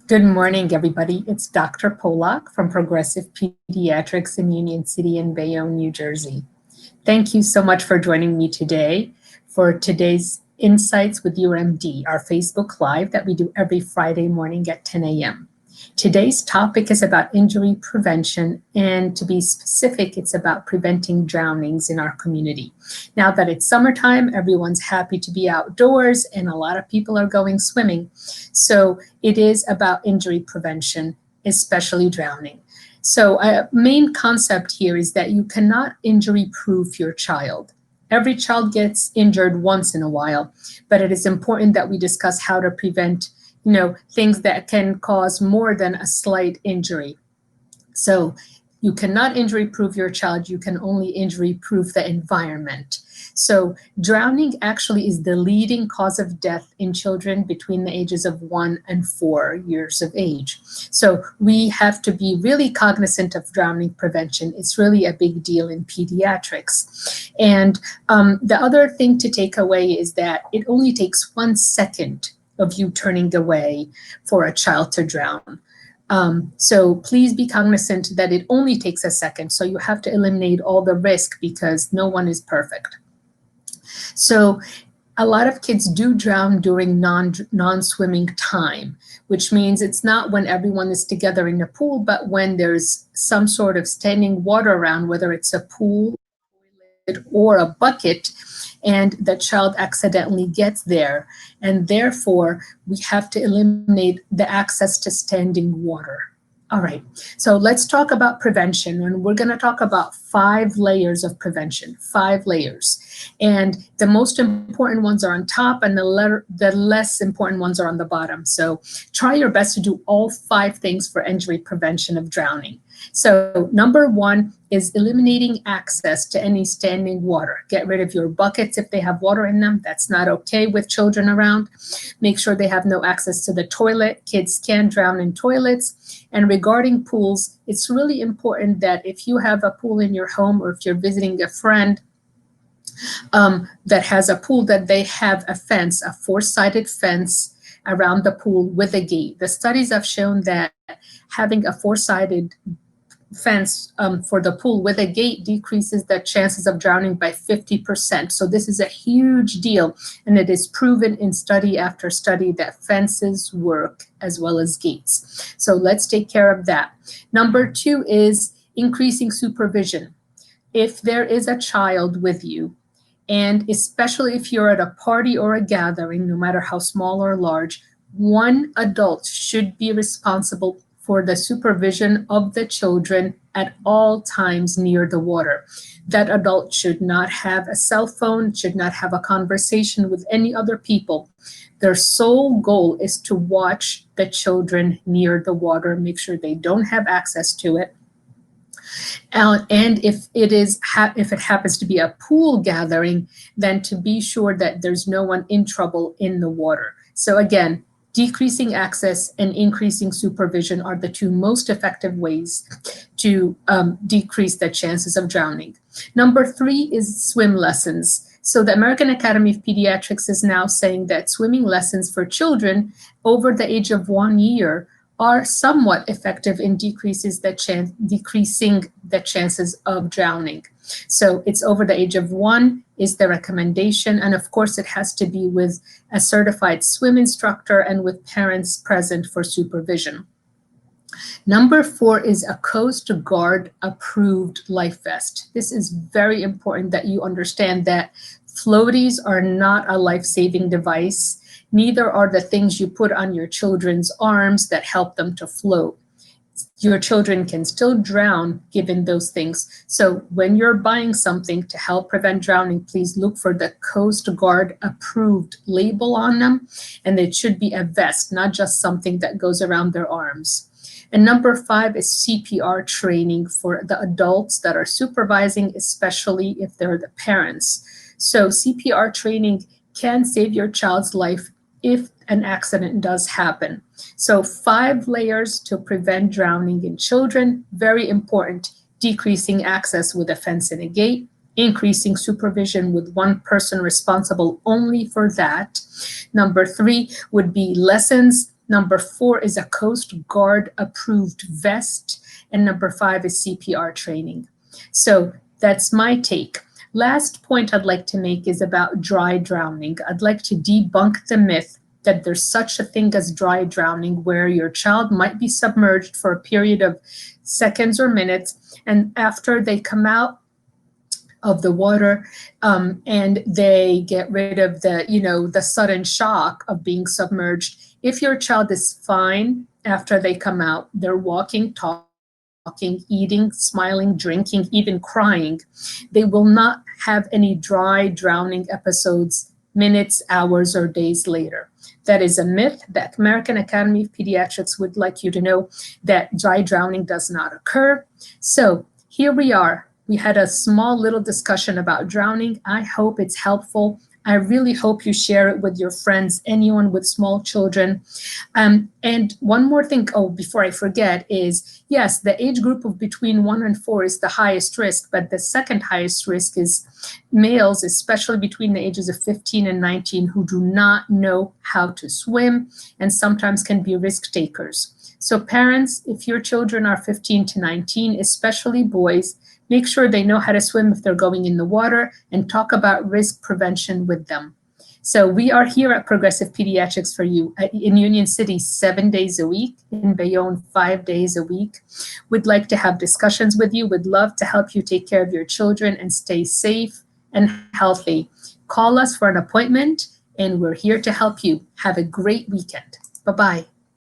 Good morning, everybody. It's Dr. Polak from Progressive Pediatrics in Union City in Bayonne, New Jersey. Thank you so much for joining me today for today's Insights with UMD, our Facebook Live that we do every Friday morning at 10 a.m. Today's topic is about injury prevention, and to be specific, it's about preventing drownings in our community. Now that it's summertime, everyone's happy to be outdoors, and a lot of people are going swimming. So it is about injury prevention, especially drowning. So a main concept here is that you cannot injury-proof your child. Every child gets injured once in a while, but it is important that we discuss how to prevent things that can cause more than a slight injury. So you cannot injury proof your child, you can only injury proof the environment. So drowning actually is the leading cause of death in children between the ages of 1 and 4 years of age. So we have to be really cognizant of drowning prevention. It's really a big deal in pediatrics. And the other thing to take away is that it only takes 1 second of you turning away for a child to drown. So please be cognizant that it only takes a second. So you have to eliminate all the risk because no one is perfect. So a lot of kids do drown during non-swimming time, which means it's not when everyone is together in the pool, but when there's some sort of standing water around, whether it's a pool or a bucket, and the child accidentally gets there. And therefore, we have to eliminate the access to standing water. All right, so let's talk about prevention, and we're going to talk about 5 layers of prevention, 5 layers. And the most important ones are on top, and the less important ones are on the bottom. So try your best to do all 5 things for injury prevention of drowning. So number 1 is eliminating access to any standing water. Get rid of your buckets if they have water in them. That's not okay with children around. Make sure they have no access to the toilet. Kids can drown in toilets. And regarding pools, it's really important that if you have a pool in your home or if you're visiting a friend that has a pool, that they have a fence, a 4-sided fence around the pool with a gate. The studies have shown that having a 4-sided fence for the pool with a gate decreases the chances of drowning by 50%. So this is a huge deal, and it is proven in study after study that fences work as well as gates. So let's take care of that. Number 2 is increasing supervision. If there is a child with you, and especially if you're at a party or a gathering, no matter how small or large, one adult should be responsible for the supervision of the children at all times near the water. That adult should not have a cell phone, should not have a conversation with any other people. Their sole goal is to watch the children near the water, make sure they don't have access to it. And if it happens to be a pool gathering, then to be sure that there's no one in trouble in the water. So again, decreasing access and increasing supervision are the 2 most effective ways to decrease the chances of drowning. Number 3 is swim lessons. So the American Academy of Pediatrics is now saying that swimming lessons for children over the age of 1 year are somewhat effective in decreasing the chances of drowning. So it's over the age of 1 is the recommendation, and of course it has to be with a certified swim instructor and with parents present for supervision. Number 4 is a Coast Guard approved life vest. This is very important that you understand that floaties are not a life-saving device. Neither are the things you put on your children's arms that help them to float. Your children can still drown given those things. So when you're buying something to help prevent drowning, please look for the Coast Guard approved label on them. And it should be a vest, not just something that goes around their arms. And number 5 is CPR training for the adults that are supervising, especially if they're the parents. So CPR training can save your child's life if an accident does happen. So 5 layers to prevent drowning in children, very important. Decreasing access with a fence and a gate, increasing supervision with 1 person responsible only for that. Number 3 would be lessons Number 4 is a Coast Guard approved vest. And number 5 is CPR training. So that's my take. Last point I'd like to make is about dry drowning. I'd like to debunk the myth that there's such a thing as dry drowning, where your child might be submerged for a period of seconds or minutes, and after they come out of the water, and they get rid of the sudden shock of being submerged. If your child is fine after they come out, they're walking, talking, eating, smiling, drinking, even crying, they will not have any dry drowning episodes minutes, hours, or days later. That is a myth. The American Academy of Pediatrics would like you to know that dry drowning does not occur. So here we are. We had a small little discussion about drowning. I hope it's helpful. I really hope you share it with your friends, anyone with small children. And one more thing, before I forget, is yes, the age group of between 1 and 4 is the highest risk, but the second highest risk is males, especially between the ages of 15 and 19, who do not know how to swim and sometimes can be risk takers. So parents, if your children are 15 to 19, especially boys, make sure they know how to swim if they're going in the water, and talk about risk prevention with them. So we are here at Progressive Pediatrics for you in Union City 7 days a week, in Bayonne 5 days a week. We'd like to have discussions with you. We'd love to help you take care of your children and stay safe and healthy. Call us for an appointment, and we're here to help you. Have a great weekend. Bye-bye.